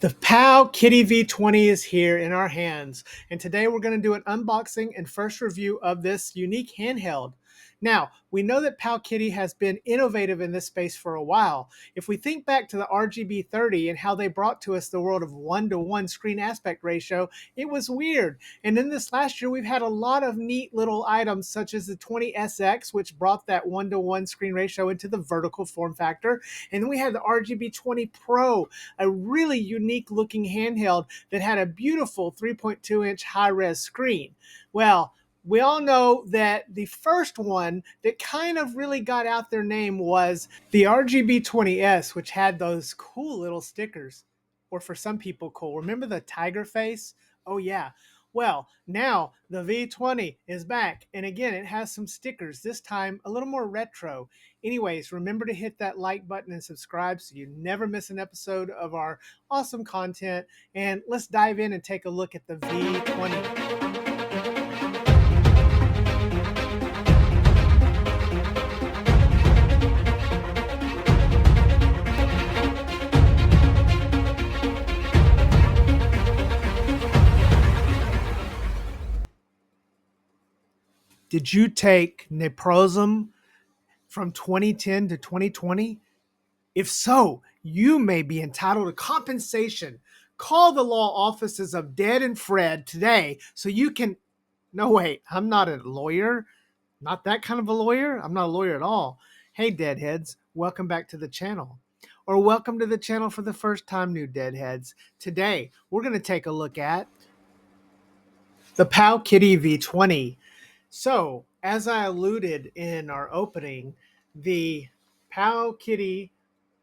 The Powkiddy V20 is here in our hands, and today we're going to do an unboxing and first review of this unique handheld. Now, we know that Powkiddy has been innovative in this space for a while. If we think back to the RGB30 and how they brought to us the world of 1:1 screen aspect ratio, it was weird. And in this last year, we've had a lot of neat little items such as the 20SX, which brought that 1:1 screen ratio into the vertical form factor. And then we had the RGB20 Pro, a really unique looking handheld that had a beautiful 3.2-inch high-res screen. Well, we all know that the first one that kind of really got out their name was the RGB20S, which had those cool little stickers, or for some people cool. Remember the tiger face? Oh yeah. Well, now the V20 is back, and again, it has some stickers, this time a little more retro. Anyways, remember to hit that like button and subscribe so you never miss an episode of our awesome content. And let's dive in and take a look at the V20. Did you take Naprozem from 2010 to 2020? If so, you may be entitled to compensation. Call the law offices of Ded and Fred today so you can... No, wait, I'm not a lawyer. Not that kind of a lawyer. I'm not a lawyer at all. Hey, Deadheads, welcome back to the channel. Or welcome to the channel for the first time, new Deadheads. Today, we're going to take a look at the Powkiddy V20. So, as I alluded in our opening, the Powkiddy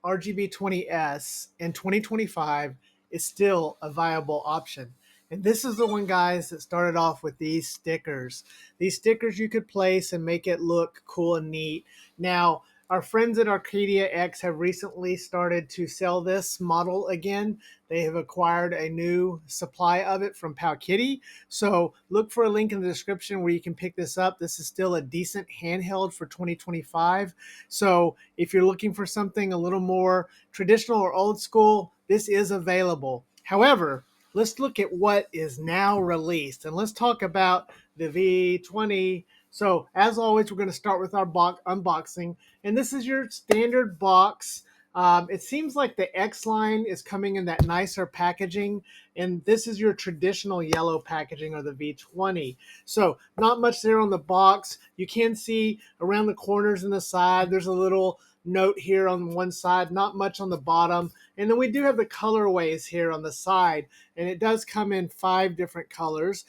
RGB20S in 2025 is still a viable option. And this is the one, guys, that started off with these stickers. These stickers you could place and make it look cool and neat. Now, our friends at ArcadiaX have recently started to sell this model again. They have acquired a new supply of it from Powkiddy. So look for a link in the description where you can pick this up. This is still a decent handheld for 2025. So if you're looking for something a little more traditional or old school, this is available. However, let's look at what is now released, and let's talk about the V20. So as always, we're going to start with our unboxing, and this is your standard box. It seems like the X line is coming in that nicer packaging, and this is your traditional yellow packaging of the V20. So not much there on the box. You can see around the corners and the side, there's a little note here on one side, not much on the bottom. And then we do have the colorways here on the side, and it does come in 5 different colors,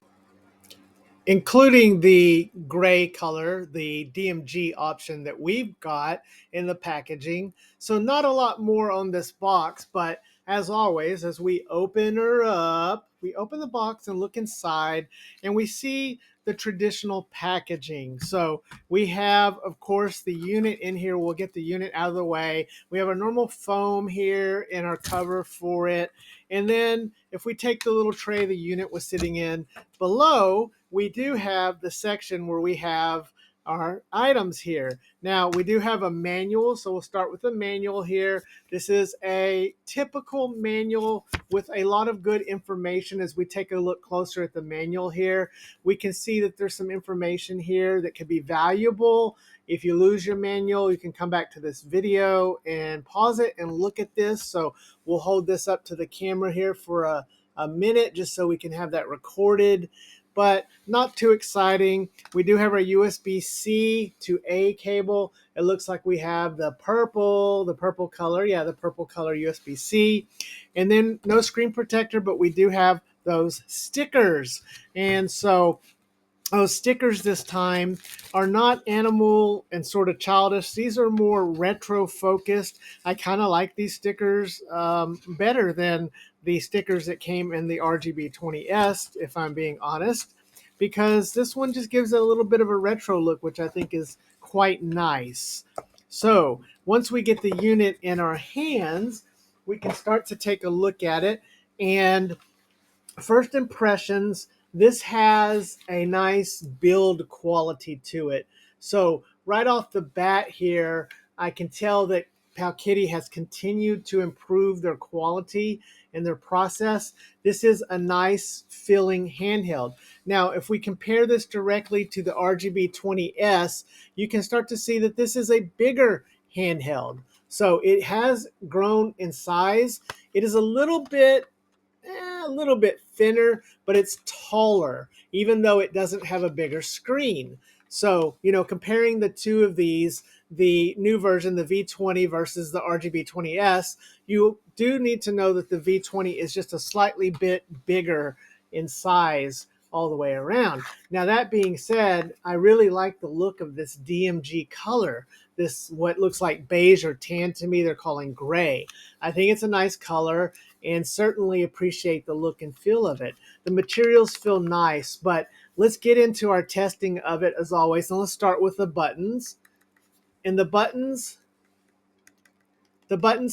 including the gray color, the DMG option that we've got in the packaging. So not a lot more on this box, but as always, as we open her up, we open the box and look inside, and we see the traditional packaging. So we have, of course, the unit in here. We'll get the unit out of the way. We have our normal foam here in our cover for it. And then if we take the little tray the unit was sitting in, below, we do have the section where we have our items here. Now, we do have a manual, so we'll start with the manual here. This is a typical manual with a lot of good information. As we take a look closer at the manual here, we can see that there's some information here that could be valuable. If you lose your manual, you can come back to this video and pause it and look at this. So we'll hold this up to the camera here for a minute just so we can have that recorded, but not too exciting. We do have our USB-C to A cable. It looks like we have the purple color. Yeah, the purple color USB-C. And then no screen protector, but we do have those stickers. And so those stickers this time are not animal and sort of childish. These are more retro focused. I kind of like these stickers better than the stickers that came in the RGB20S, if I'm being honest, because this one just gives it a little bit of a retro look, which I think is quite nice. So once we get the unit in our hands, we can start to take a look at it. And first impressions, this has a nice build quality to it. So right off the bat here, I can tell that Powkiddy has continued to improve their quality and their process. This is a nice feeling handheld. Now, if we compare this directly to the RGB 20S, you can start to see that this is a bigger handheld. So it has grown in size. It is a little bit thinner, but it's taller, even though it doesn't have a bigger screen. So, comparing the two of these, the new version, the V20 versus the RGB 20S, you do need to know that the V20 is just a slightly bit bigger in size all the way around. Now, that being said, I really like the look of this DMG color. This, what looks like beige or tan to me, they're calling gray. I think it's a nice color and certainly appreciate the look and feel of it. The materials feel nice, but let's get into our testing of it as always. And let's start with the buttons. And the buttons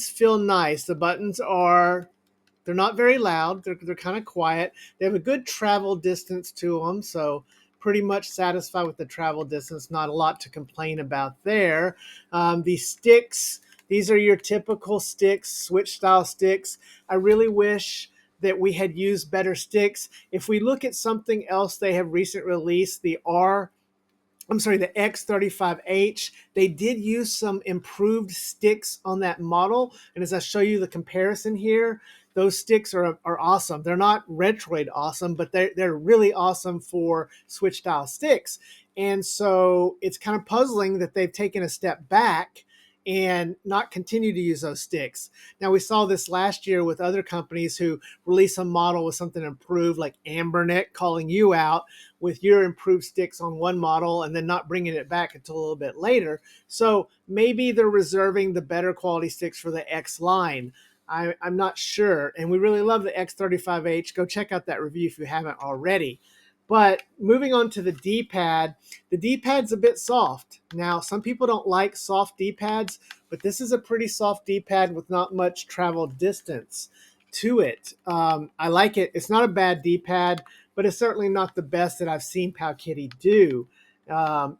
feel nice. The buttons they're not very loud. They're kind of quiet. They have a good travel distance to them, so pretty much satisfied with the travel distance. Not a lot to complain about there. The sticks, these are your typical sticks, Switch style sticks. I really wish that we had used better sticks. If we look at something else they have recently released, the X35H, they did use some improved sticks on that model. And as I show you the comparison here, those sticks are awesome. They're not Retroid awesome, but they're really awesome for Switch style sticks. And so it's kind of puzzling that they've taken a step back and not continue to use those sticks. Now, we saw this last year with other companies who release a model with something improved, like Ambernick calling you out with your improved sticks on one model and then not bringing it back until a little bit later. So maybe they're reserving the better quality sticks for the X line. I'm not sure. And we really love the X35H. Go check out that review if you haven't already. But moving on to the D-pad, the D-pad's a bit soft. Now, some people don't like soft D-pads, but this is a pretty soft D-pad with not much travel distance to it. I like it. It's not a bad D-pad, but it's certainly not the best that I've seen Powkiddy do.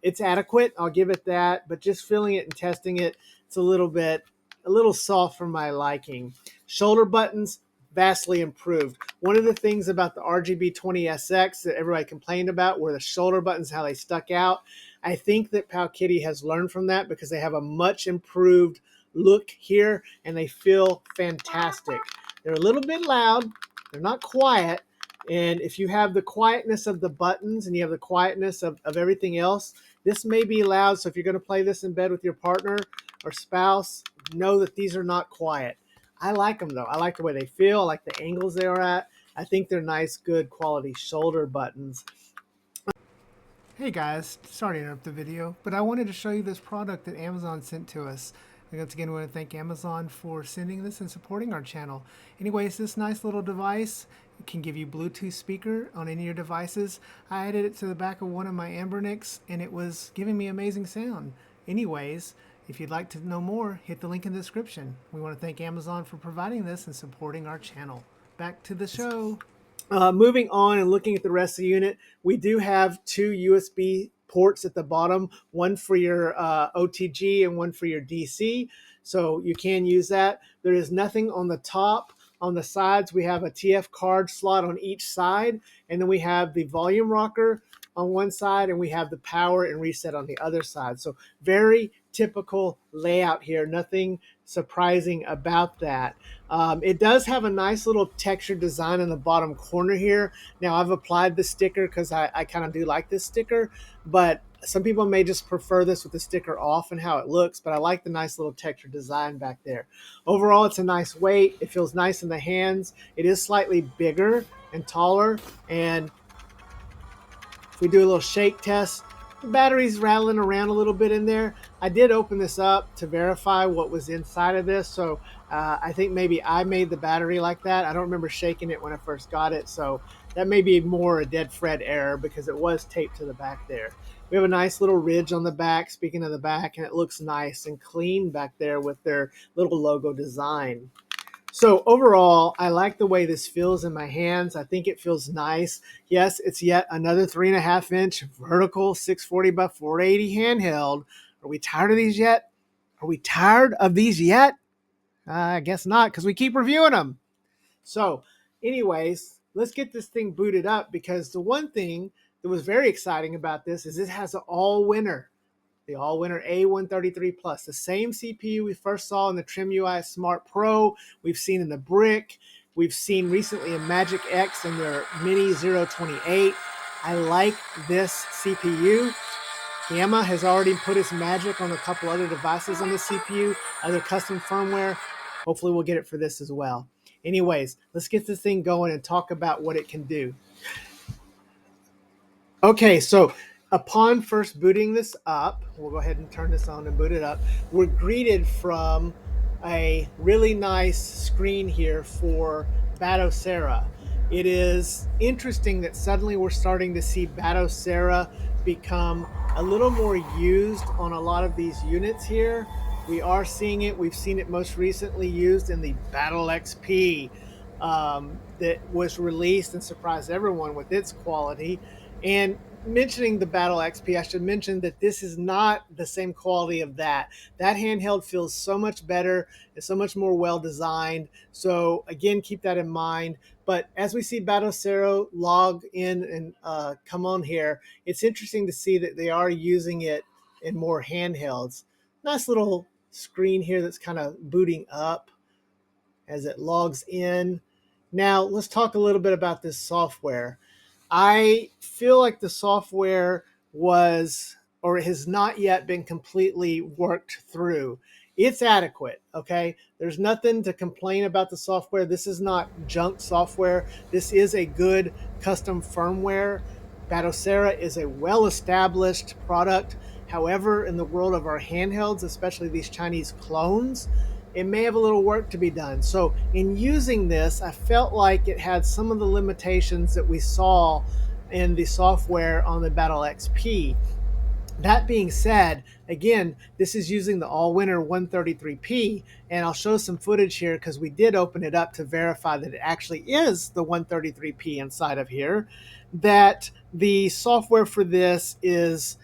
It's adequate, I'll give it that, but just feeling it and testing it, it's a little soft for my liking. Shoulder buttons, vastly improved. One of the things about the RGB 20SX that everybody complained about were the shoulder buttons, how they stuck out. I think that Powkiddy has learned from that because they have a much improved look here and they feel fantastic. They're a little bit loud, they're not quiet, and if you have the quietness of the buttons and you have the quietness of everything else, this may be loud. So if you're going to play this in bed with your partner or spouse, know that these are not quiet. I like them though. I like the way they feel. I like the angles they're at. I think they're nice, good quality shoulder buttons. Hey guys, sorry to interrupt the video, but I wanted to show you this product that Amazon sent to us. And once again, I want to thank Amazon for sending this and supporting our channel. Anyways, this nice little device can give you Bluetooth speaker on any of your devices. I added it to the back of one of my Ambernicks and it was giving me amazing sound. Anyways, if you'd like to know more, hit the link in the description. We want to thank Amazon for providing this and supporting our channel. Back to the show. Moving on and looking at the rest of the unit, we do have two USB ports at the bottom, one for your OTG and one for your DC. So you can use that. There is nothing on the top. On the sides, we have a TF card slot on each side. And then we have the volume rocker on one side and we have the power and reset on the other side. So very typical layout here. Nothing surprising about that. It does have a nice little texture design in the bottom corner here. Now I've applied the sticker because I kind of do like this sticker, but some people may just prefer this with the sticker off and how it looks, but I like the nice little texture design back there. Overall, it's a nice weight. It feels nice in the hands. It is slightly bigger and taller, and if we do a little shake test, the battery's rattling around a little bit in there. I did open this up to verify what was inside of this, so I think maybe I made the battery like that. I don't remember shaking it when I first got it, so that may be more a dead Fred error because it was taped to the back there. We have a nice little ridge on the back, speaking of the back, and it looks nice and clean back there with their little logo design. So overall, I like the way this feels in my hands. I think it feels nice. Yes, it's yet another 3.5-inch vertical 640 by 480 handheld. Are we tired of these yet? Are we tired of these yet? I guess not, because we keep reviewing them. So, anyways, let's get this thing booted up, because the one thing that was very exciting about this is it has an Allwinner, the Allwinner A133 Plus, the same CPU we first saw in the Trimui Smart Pro, we've seen in the Brick, we've seen recently in Magic X and their Mini 028. I like this CPU. Gamma has already put its magic on a couple other devices on the CPU, other custom firmware. Hopefully we'll get it for this as well. Anyways, let's get this thing going and talk about what it can do. Okay, so upon first booting this up, we'll go ahead and turn this on and boot it up. We're greeted from a really nice screen here for Batocera. It is interesting that suddenly we're starting to see Batocera become a little more used on a lot of these units here. We are seeing it. We've seen it most recently used in the BatleXP that was released and surprised everyone with its quality. And mentioning the BatleXP, I should mention that this is not the same quality of that. That handheld feels so much better. It's so much more well designed. So again, keep that in mind. But as we see Batocera log in and come on here, it's interesting to see that they are using it in more handhelds. Nice little screen here that's kind of booting up as it logs in. Now let's talk a little bit about this software. I feel like the software was or has not yet been completely worked through. It's adequate, okay? There's nothing to complain about the software. This is not junk software. This is a good custom firmware. Batocera is a well-established product. However, in the world of our handhelds, especially these Chinese clones, it may have a little work to be done. So in using this, I felt like it had some of the limitations that we saw in the software on the BatleXP. That being said, again, this is using the Allwinner A133P, and I'll show some footage here because we did open it up to verify that it actually is the 133P inside of here, that the software for this is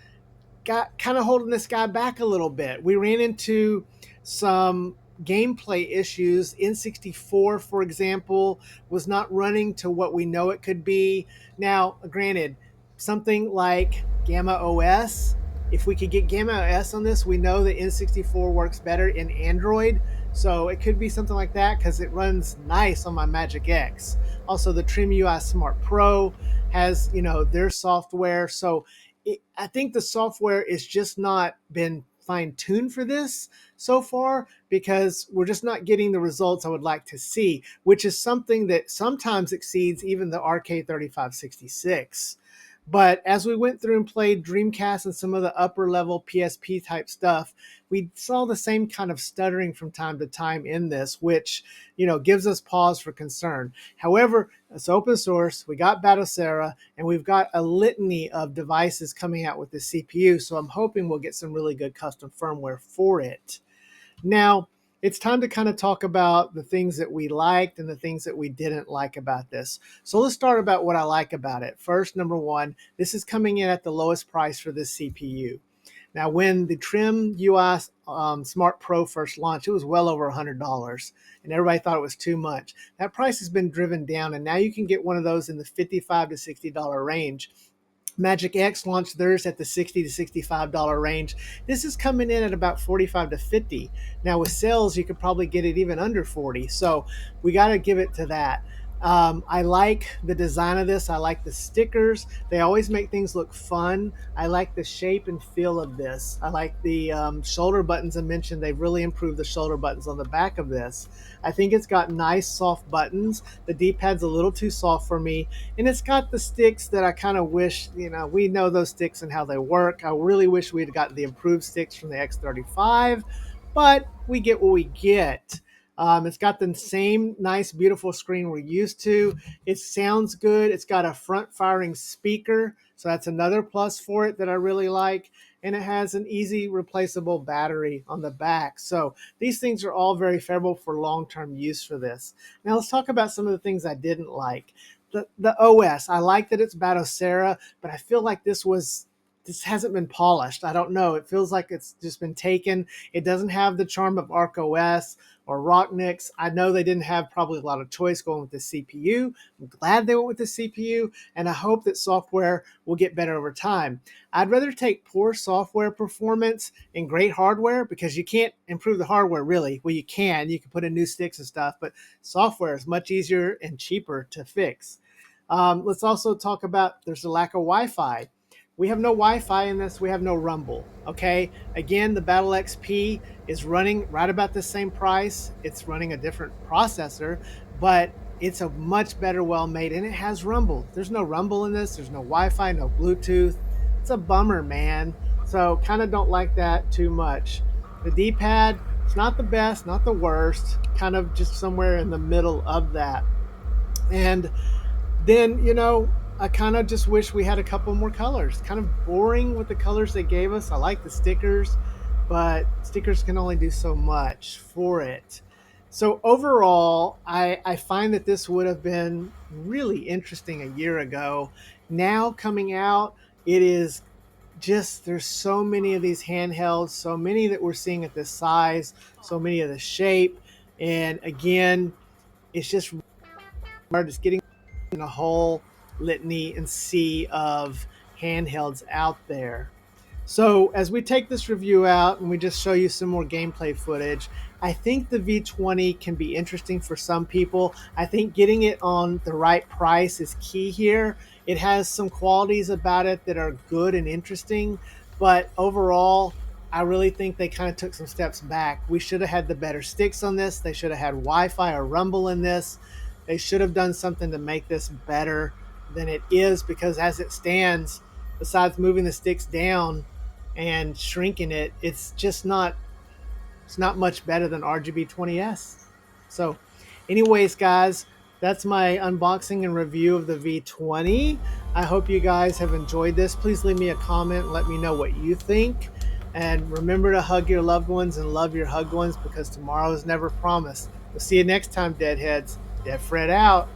kind of holding this guy back a little bit. We ran into some gameplay issues. N64, for example, was not running to what we know it could be. Now, granted, something like Gamma OS, if we could get Gamma OS on this, we know that N64 works better in Android. So it could be something like that because it runs nice on my Magic X. Also, the Trimui Smart Pro has, their software. So I think the software is just not been fine-tuned for this so far because we're just not getting the results I would like to see, which is something that sometimes exceeds even the RK3566. But as we went through and played Dreamcast and some of the upper level PSP type stuff, we saw the same kind of stuttering from time to time in this, which, gives us pause for concern. However, it's open source. We got Batocera, and we've got a litany of devices coming out with the CPU. So I'm hoping we'll get some really good custom firmware for it. Now, it's time to kind of talk about the things that we liked and the things that we didn't like about this. So let's start about what I like about it. First, number one, this is coming in at the lowest price for this CPU. Now, when the Trimui Smart Pro first launched, it was well over $100, and everybody thought it was too much. That price has been driven down, and now you can get one of those in the $55 to $60 range. Magic X launched theirs at the $60 to $65 range. This is coming in at about $45 to $50. Now with sales, you could probably get it even under $40. So we got to give it to that. I like the design of this. I like the stickers. They always make things look fun. I like the shape and feel of this. I like the shoulder buttons I mentioned. They've really improved the shoulder buttons on the back of this. I think it's got nice soft buttons. The D-pad's a little too soft for me. And it's got the sticks that I kind of wish, we know those sticks and how they work. I really wish we'd gotten the improved sticks from the X35, but we get what we get. It's got the same nice, beautiful screen we're used to. It sounds good. It's got a front-firing speaker, so that's another plus for it that I really like. And it has an easy replaceable battery on the back. So these things are all very favorable for long-term use for this. Now let's talk about some of the things I didn't like. The OS, I like that it's Batocera, but I feel like this was this hasn't been polished. I don't know. It feels like it's just been taken. It doesn't have the charm of ArcOS or Rocknix. I know they didn't have probably a lot of choice going with the CPU. I'm glad they went with the CPU, and I hope that software will get better over time. I'd rather take poor software performance and great hardware, because you can't improve the hardware really. Well, you can put in new sticks and stuff, but software is much easier and cheaper to fix. Let's also talk about, there's a lack of Wi-Fi. We have no Wi-Fi in this. We have no rumble. Okay. Again, the BatleXP is running right about the same price. It's running a different processor, but it's a much better well made, and it has rumble. There's no rumble in this. There's no Wi-Fi, no Bluetooth. It's a bummer, man. So kind of don't like that too much. The D-pad, it's not the best, not the worst, kind of just somewhere in the middle of that. And then, I kind of just wish we had a couple more colors. Kind of boring with the colors they gave us. I like the stickers, but stickers can only do so much for it. So overall, I find that this would have been really interesting a year ago. Now coming out, it is just, there's so many of these handhelds, so many that we're seeing at this size, so many of the shape. And again, it's just getting a whole litany and sea of handhelds out there. So as we take this review out and we just show you some more gameplay footage, I think the V20 can be interesting for some people. I think getting it on the right price is key here. It has some qualities about it that are good and interesting, but overall, I really think they kind of took some steps back. We should have had the better sticks on this. They should have had Wi-Fi or rumble in this. They should have done something to make this better than it is, because as it stands, besides moving the sticks down and shrinking it, it's just not, it's not much better than RGB20S. So anyways, guys, that's my unboxing and review of the V20. I hope you guys have enjoyed this. Please leave me a comment and let me know what you think. And remember to hug your loved ones and love your hugged ones, because tomorrow is never promised. We'll see you next time, Deadheads. Dead Fred out.